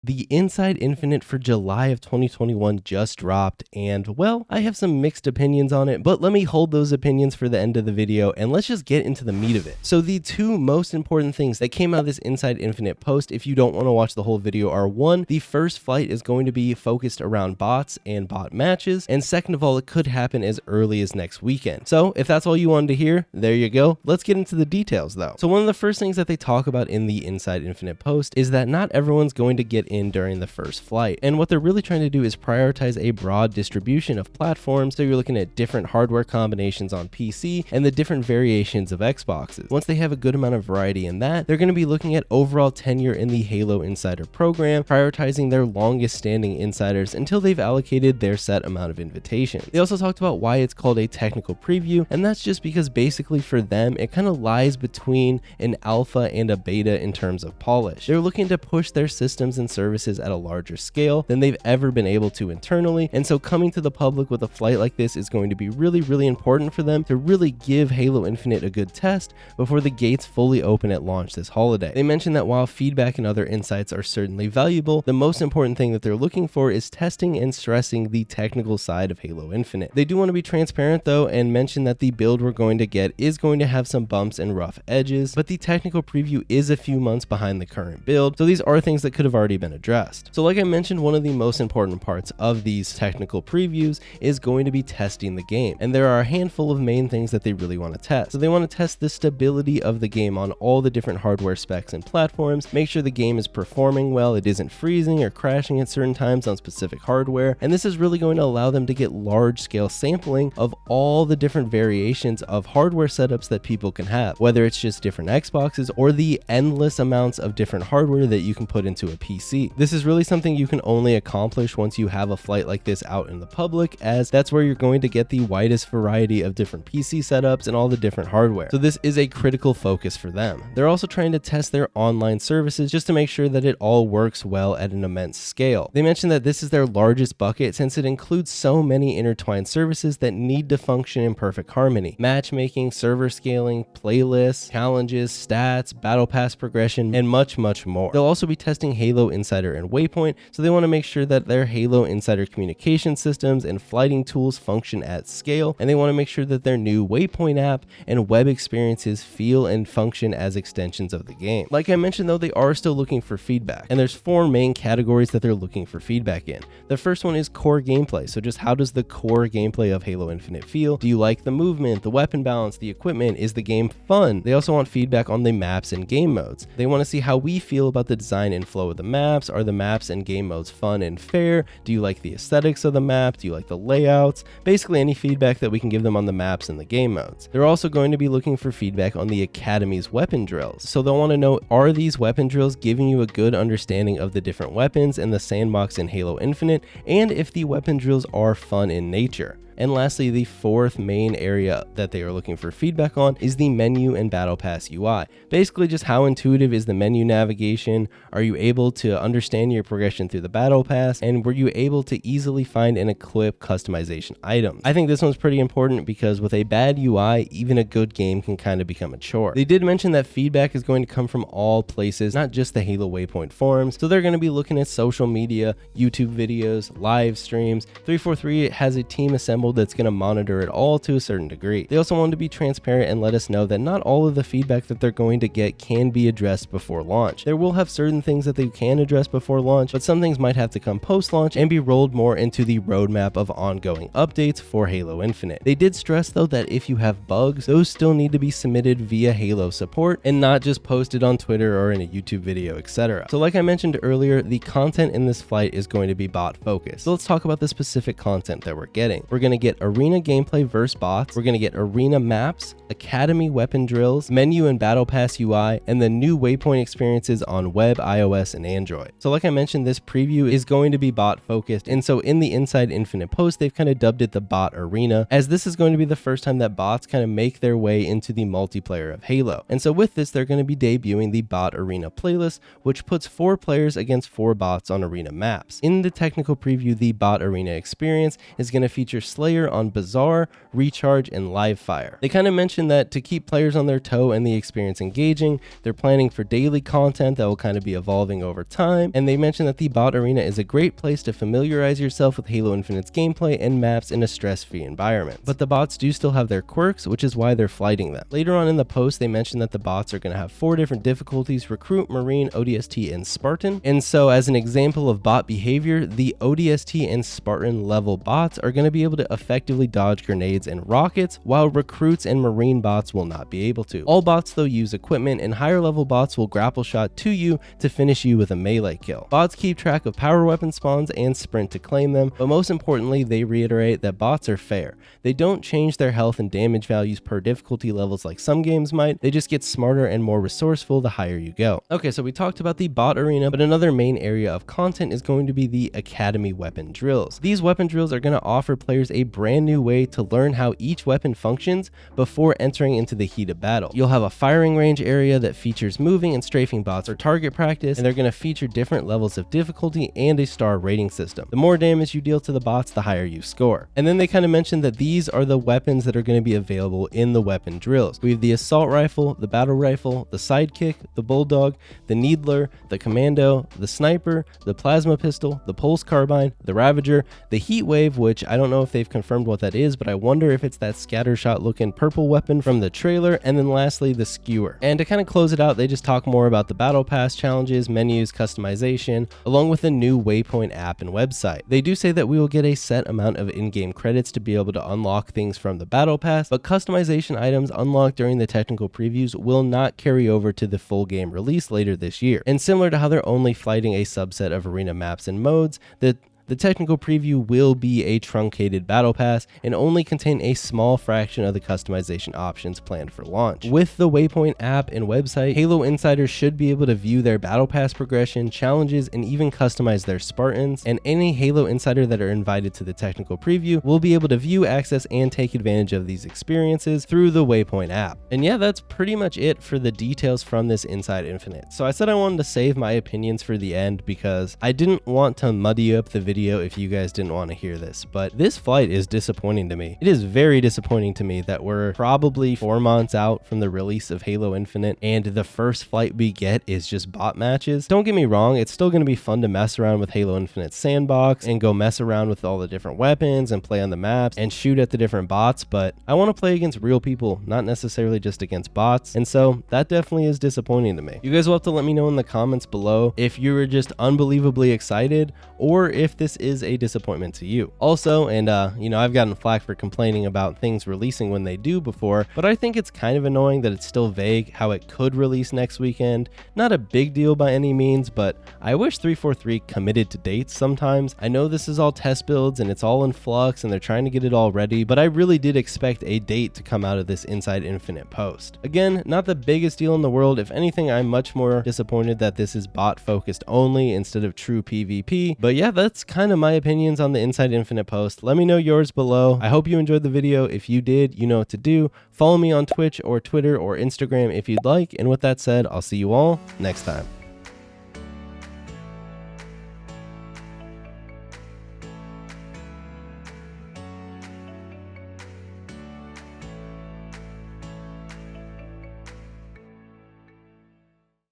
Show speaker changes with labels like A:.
A: The Inside Infinite for July of 2021 just dropped, and well, I have some mixed opinions on it, but let me hold those opinions for the end of the video and let's just get into the meat of it. So the two most important things that came out of this Inside Infinite post, if you don't want to watch the whole video, are one, the first flight is going to be focused around bots and bot matches, and second of all, it could happen as early as next weekend. So if that's all you wanted to hear, there you go. Let's get into the details though. So one of the first things that they talk about in the Inside Infinite post is that not everyone's going to get in during the first flight, and what they're really trying to do is prioritize a broad distribution of platforms. So you're looking at different hardware combinations on PC and the different variations of Xboxes. Once they have a good amount of variety in that, they're going to be looking at overall tenure in the Halo Insider program, prioritizing their longest standing insiders until they've allocated their set amount of invitations. They also talked about why it's called a technical preview, and that's just because basically for them it kind of lies between an alpha and a beta in terms of polish. They're looking to push their systems and services at a larger scale than they've ever been able to internally, and so coming to the public with a flight like this is going to be really important for them to really give Halo Infinite a good test before the gates fully open at launch this holiday. They mentioned that while feedback and other insights are certainly valuable, the most important thing that they're looking for is testing and stressing the technical side of Halo Infinite. They do want to be transparent though and mention that the build we're going to get is going to have some bumps and rough edges, but the technical preview is a few months behind the current build, so these are things that could have already been addressed. So like I mentioned, one of the most important parts of these technical previews is going to be testing the game, and there are a handful of main things that they really want to test. So they want to test the stability of the game on all the different hardware specs and platforms, make sure the game is performing well, it isn't freezing or crashing at certain times on specific hardware, and this is really going to allow them to get large scale sampling of all the different variations of hardware setups that people can have, whether it's just different Xboxes or the endless amounts of different hardware that you can put into a PC. This is really something you can only accomplish once you have a flight like this out in the public, as that's where you're going to get the widest variety of different PC setups and all the different hardware. So this is a critical focus for them. They're also trying to test their online services just to make sure that it all works well at an immense scale. They mentioned that this is their largest bucket since it includes so many intertwined services that need to function in perfect harmony. Matchmaking, server scaling, playlists, challenges, stats, battle pass progression, and much more. They'll also be testing Halo Insider and Waypoint, so they want to make sure that their Halo Insider communication systems and flighting tools function at scale, and they want to make sure that their new Waypoint app and web experiences feel and function as extensions of the game. Like I mentioned though, they are still looking for feedback, and there's four main categories that they're looking for feedback in. The first one is core gameplay, so just how does the core gameplay of Halo Infinite feel? Do you like the movement, the weapon balance, the equipment? Is the game fun? They also want feedback on the maps and game modes. They want to see how we feel about the design and flow of the maps. Are the maps and game modes fun and fair? Do you like the aesthetics of the map? Do you like the layouts? Basically any feedback that we can give them on the maps and the game modes. They're also going to be looking for feedback on the Academy's weapon drills. So they'll want to know, are these weapon drills giving you a good understanding of the different weapons in the sandbox in Halo Infinite, and if the weapon drills are fun in nature. And lastly, the fourth main area that they are looking for feedback on is the menu and Battle Pass UI. Basically just how intuitive is the menu navigation? Are you able to understand your progression through the Battle Pass? And were you able to easily find and equip customization items? I think this one's pretty important because with a bad UI, even a good game can kind of become a chore. They did mention that feedback is going to come from all places, not just the Halo Waypoint forums. So they're going to be looking at social media, YouTube videos, live streams. 343 has a team assembled that's going to monitor it all to a certain degree. They also want to be transparent and let us know that not all of the feedback that they're going to get can be addressed before launch. There will have certain things that they can address before launch, but some things might have to come post-launch and be rolled more into the roadmap of ongoing updates for Halo Infinite. They did stress though that if you have bugs, those still need to be submitted via Halo support and not just posted on Twitter or in a YouTube video, etc. So like I mentioned earlier, the content in this flight is going to be bot focused. So let's talk about the specific content that we're getting. We're going to get arena gameplay versus bots, we're going to get arena maps, Academy weapon drills, menu and Battle Pass UI, and the new Waypoint experiences on web, iOS, and Android. So like I mentioned, this preview is going to be bot focused, and so in the Inside Infinite post, they've kind of dubbed it the bot arena, as this is going to be the first time that bots kind of make their way into the multiplayer of Halo. And so with this, they're going to be debuting the bot arena playlist, which puts 4 players against 4 bots on arena maps. In the technical preview, the bot arena experience is going to feature slightly player on Bazaar, Recharge, and Live Fire. They kind of mentioned that to keep players on their toe and the experience engaging, they're planning for daily content that will kind of be evolving over time, and they mentioned that the bot arena is a great place to familiarize yourself with Halo Infinite's gameplay and maps in a stress-free environment. But the bots do still have their quirks, which is why they're flighting them. Later on in the post, they mentioned that the bots are going to have 4 different difficulties: Recruit, Marine, ODST, and Spartan. And so as an example of bot behavior, the ODST and Spartan level bots are going to be able to effectively dodge grenades and rockets, while recruits and Marine bots will not be able to. All bots though use equipment, and higher level bots will grapple shot to you to finish you with a melee kill. Bots keep track of power weapon spawns and sprint to claim them, but most importantly, they reiterate that bots are fair. They don't change their health and damage values per difficulty levels like some games might, they just get smarter and more resourceful the higher you go. Okay, so we talked about the bot arena, but another main area of content is going to be the Academy weapon drills. These weapon drills are going to offer players a brand new way to learn how each weapon functions before entering into the heat of battle. You'll have a firing range area that features moving and strafing bots for target practice, and they're going to feature different levels of difficulty and a star rating system. The more damage you deal to the bots, the higher you score. And then they kind of mentioned that these are the weapons that are going to be available in the weapon drills. We have the assault rifle, the battle rifle, the sidekick, the bulldog, the needler, the commando, the sniper, the plasma pistol, the pulse carbine, the ravager, the heat wave, which I don't know if they've confirmed what that is, but I wonder if it's that scattershot looking purple weapon from the trailer, and then lastly the skewer. And to kind of close it out, they just talk more about the battle pass challenges, menus, customization, along with a new Waypoint app and website. They do say that we will get a set amount of in-game credits to be able to unlock things from the battle pass, but customization items unlocked during the technical previews will not carry over to the full game release later this year. And similar to how they're only flighting a subset of arena maps and modes, the technical preview will be a truncated battle pass and only contain a small fraction of the customization options planned for launch. With the Waypoint app and website, Halo insiders should be able to view their battle pass progression, challenges, and even customize their Spartans, and any Halo insider that are invited to the technical preview will be able to view, access, and take advantage of these experiences through the Waypoint app. And yeah, that's pretty much it for the details from this Inside Infinite. So I said I wanted to save my opinions for the end because I didn't want to muddy up the video if you guys didn't want to hear this, but this flight is disappointing to me. It is very disappointing to me that we're probably 4 months out from the release of Halo Infinite and the first flight we get is just bot matches. Don't get me wrong, it's still going to be fun to mess around with Halo Infinite sandbox and go mess around with all the different weapons and play on the maps and shoot at the different bots, but I want to play against real people, not necessarily just against bots, and so that definitely is disappointing to me. You guys will have to let me know in the comments below if you were just unbelievably excited or if this is a disappointment to you. Also, and you know, I've gotten flack for complaining about things releasing when they do before, but I think it's kind of annoying that it's still vague how it could release next weekend. Not a big deal by any means, but I wish 343 committed to dates sometimes. I know this is all test builds and it's all in flux and they're trying to get it all ready, but I really did expect a date to come out of this Inside Infinite post. Again, not the biggest deal in the world. If anything, I'm much more disappointed that this is bot focused only instead of true PvP, but yeah, that's kind of my opinions on the Inside Infinite post. Let me know yours below. I hope you enjoyed the video. If you did, you know what to do. Follow me on Twitch or Twitter or Instagram if you'd like. And with that said, I'll see you all next time.